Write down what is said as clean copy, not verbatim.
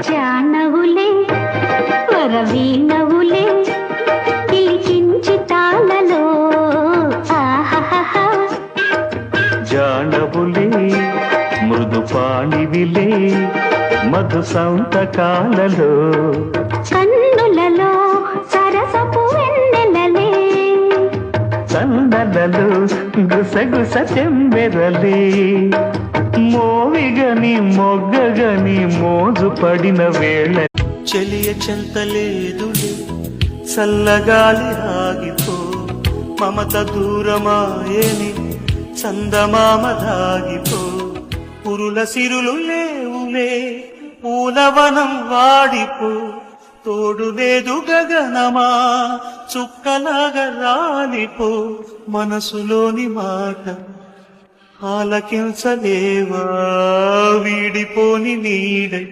జానవులే వరవీణవులే పిలిచించి తాళలో జానవులే మృదు పాణివిలే మధు సంతకాలలో కన్నులలో సరసపు వెన్నెలలే కన్నలలో గుసగుస చెమ్మెరలే మోవిగని మొగ్గగని మోజు పడిన వేళ చెలియ చెంతలేదులే చల్లగాలి ఆగిపో మమత దూరమాయని చందమామ దాగిపో పురుల సిరులు లేవులే పూలవనం వాడిపో తోడు లేదు గగనమా చుక్కలాగా రాలిపో మనసులోని మాట ఆలకించలేవా వీడిపోని నీడై